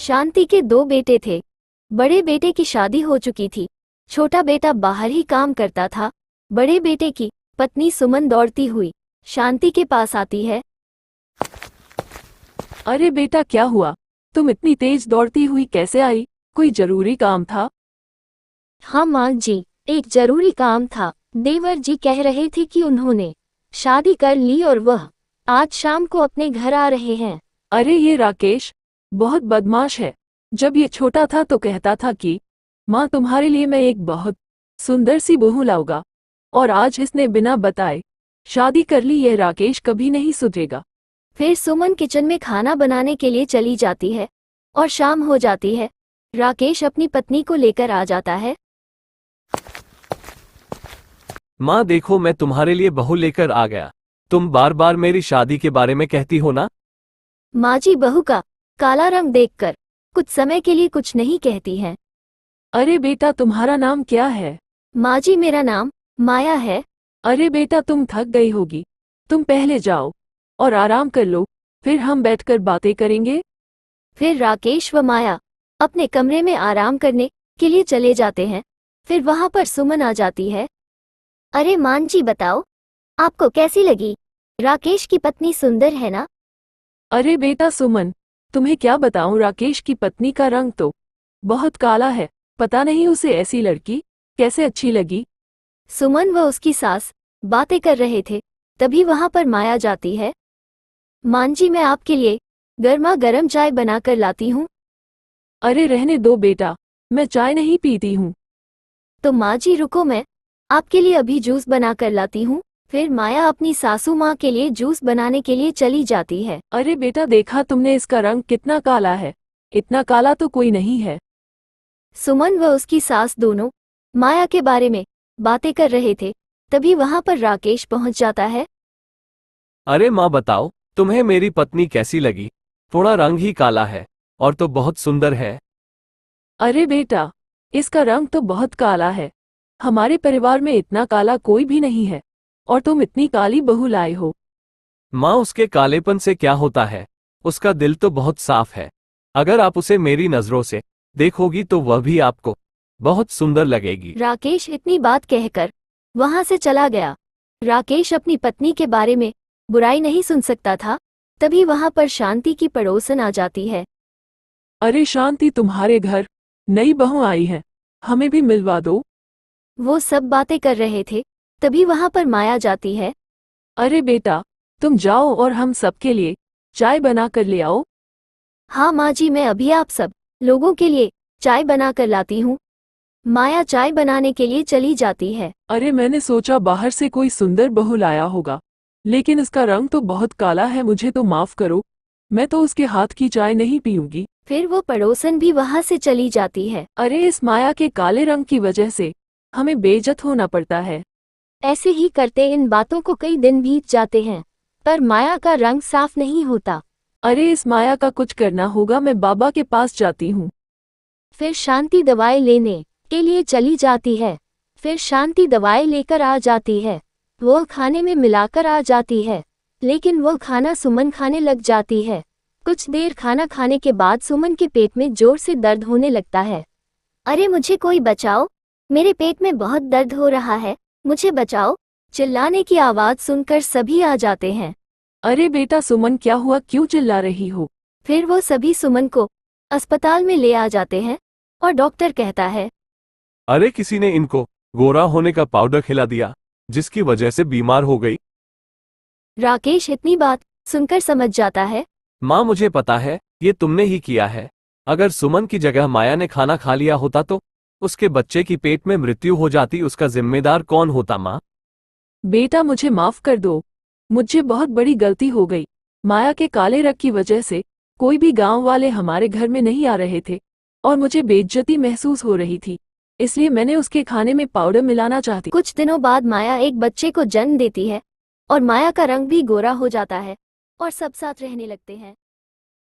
शांति के दो बेटे थे। बड़े बेटे की शादी हो चुकी थी, छोटा बेटा बाहर ही काम करता था। बड़े बेटे की पत्नी सुमन दौड़ती हुई शांति के पास आती है। अरे बेटा, क्या हुआ? तुम इतनी तेज दौड़ती हुई कैसे आई? कोई जरूरी काम था? हाँ माँ जी, एक जरूरी काम था। देवर जी कह रहे थे कि उन्होंने शादी कर ली और वह आज शाम को अपने घर आ रहे हैं। अरे ये राकेश बहुत बदमाश है। जब ये छोटा था तो कहता था कि माँ, तुम्हारे लिए मैं एक बहुत सुंदर सी बहू लाऊंगा, और आज इसने बिना बताए शादी कर ली। यह राकेश कभी नहीं सुधरेगा। फिर सुमन किचन में खाना बनाने के लिए चली जाती है और शाम हो जाती है। राकेश अपनी पत्नी को लेकर आ जाता है। माँ देखो, मैं तुम्हारे लिए बहू लेकर आ गया। तुम बार बार मेरी शादी के बारे में कहती हो ना। माँ जी बहू का काला रंग देखकर कुछ समय के लिए कुछ नहीं कहती हैं। अरे बेटा, तुम्हारा नाम क्या है? माँ जी मेरा नाम माया है। अरे बेटा, तुम थक गई होगी, तुम पहले जाओ और आराम कर लो, फिर हम बैठकर बातें करेंगे। फिर राकेश व माया अपने कमरे में आराम करने के लिए चले जाते हैं। फिर वहां पर सुमन आ जाती है। अरे मान जी बताओ, आपको कैसी लगी? राकेश की पत्नी सुंदर है ना? अरे बेटा सुमन, तुम्हें क्या बताऊं, राकेश की पत्नी का रंग तो बहुत काला है। पता नहीं उसे ऐसी लड़की कैसे अच्छी लगी। सुमन व उसकी सास बातें कर रहे थे, तभी वहां पर माया जाती है। मान जी, मैं आपके लिए गर्मा गर्म चाय बनाकर लाती हूँ। अरे रहने दो बेटा, मैं चाय नहीं पीती हूँ। तो माँ जी रुको, मैं आपके लिए अभी जूस बनाकर लाती हूँ। फिर माया अपनी सासू माँ के लिए जूस बनाने के लिए चली जाती है। अरे बेटा, देखा तुमने इसका रंग कितना काला है? इतना काला तो कोई नहीं है। सुमन व उसकी सास दोनों माया के बारे में बातें कर रहे थे, तभी वहां पर राकेश पहुंच जाता है। अरे माँ बताओ, तुम्हें मेरी पत्नी कैसी लगी? थोड़ा रंग ही काला है और तो बहुत सुंदर है। अरे बेटा, इसका रंग तो बहुत काला है। हमारे परिवार में इतना काला कोई भी नहीं है, और तुम इतनी काली बहू लाए हो। माँ उसके कालेपन से क्या होता है? उसका दिल तो बहुत साफ है। अगर आप उसे मेरी नजरों से देखोगी तो वह भी आपको बहुत सुंदर लगेगी। राकेश इतनी बात कहकर वहां से चला गया। राकेश अपनी पत्नी के बारे में बुराई नहीं सुन सकता था। तभी वहां पर शांति की पड़ोसन आ जाती है। अरे शांति, तुम्हारे घर नई बहू आई है, हमें भी मिलवा दो। वो सब बातें कर रहे थे, तभी वहां पर माया जाती है। अरे बेटा, तुम जाओ और हम सबके लिए चाय बना कर ले आओ। हाँ माँ जी, मैं अभी आप सब लोगों के लिए चाय बना कर लाती हूँ। माया चाय बनाने के लिए चली जाती है। अरे मैंने सोचा बाहर से कोई सुंदर बहू लाया होगा, लेकिन इसका रंग तो बहुत काला है। मुझे तो माफ करो, मैं तो उसके हाथ की चाय नहीं पीऊंगी। फिर वो पड़ोसन भी वहां से चली जाती है। अरे इस माया के काले रंग की वजह से हमें बेइज्जत होना पड़ता है। ऐसे ही करते इन बातों को कई दिन बीत जाते हैं, पर माया का रंग साफ नहीं होता। अरे इस माया का कुछ करना होगा, मैं बाबा के पास जाती हूँ। फिर शांति दवाई लेने के लिए चली जाती है। फिर शांति दवाई लेकर आ जाती है। वो खाने में मिलाकर आ जाती है, लेकिन वो खाना सुमन खाने लग जाती है। कुछ देर खाना खाने के बाद सुमन के पेट में जोर से दर्द होने लगता है। अरे मुझे कोई बचाओ, मेरे पेट में बहुत दर्द हो रहा है, मुझे बचाओ। चिल्लाने की आवाज सुनकर सभी आ जाते हैं। अरे बेटा सुमन, क्या हुआ? क्यों चिल्ला रही हो? फिर वो सभी सुमन को अस्पताल में ले आ जाते हैं और डॉक्टर कहता है, अरे किसी ने इनको गोरा होने का पाउडर खिला दिया, जिसकी वजह से बीमार हो गई। राकेश इतनी बात सुनकर समझ जाता है। माँ मुझे पता है, ये तुमने ही किया है। अगर सुमन की जगह माया ने खाना खा लिया होता तो उसके बच्चे की पेट में मृत्यु हो जाती। उसका जिम्मेदार कौन होता माँ? बेटा मुझे माफ कर दो, मुझे बहुत बड़ी गलती हो गई। माया के काले रंग की वजह से कोई भी गांव वाले हमारे घर में नहीं आ रहे थे, और मुझे बेइज्जती महसूस हो रही थी, इसलिए मैंने उसके खाने में पाउडर मिलाना चाहती। कुछ दिनों बाद माया एक बच्चे को जन्म देती है और माया का रंग भी गोरा हो जाता है और सब साथ रहने लगते हैं।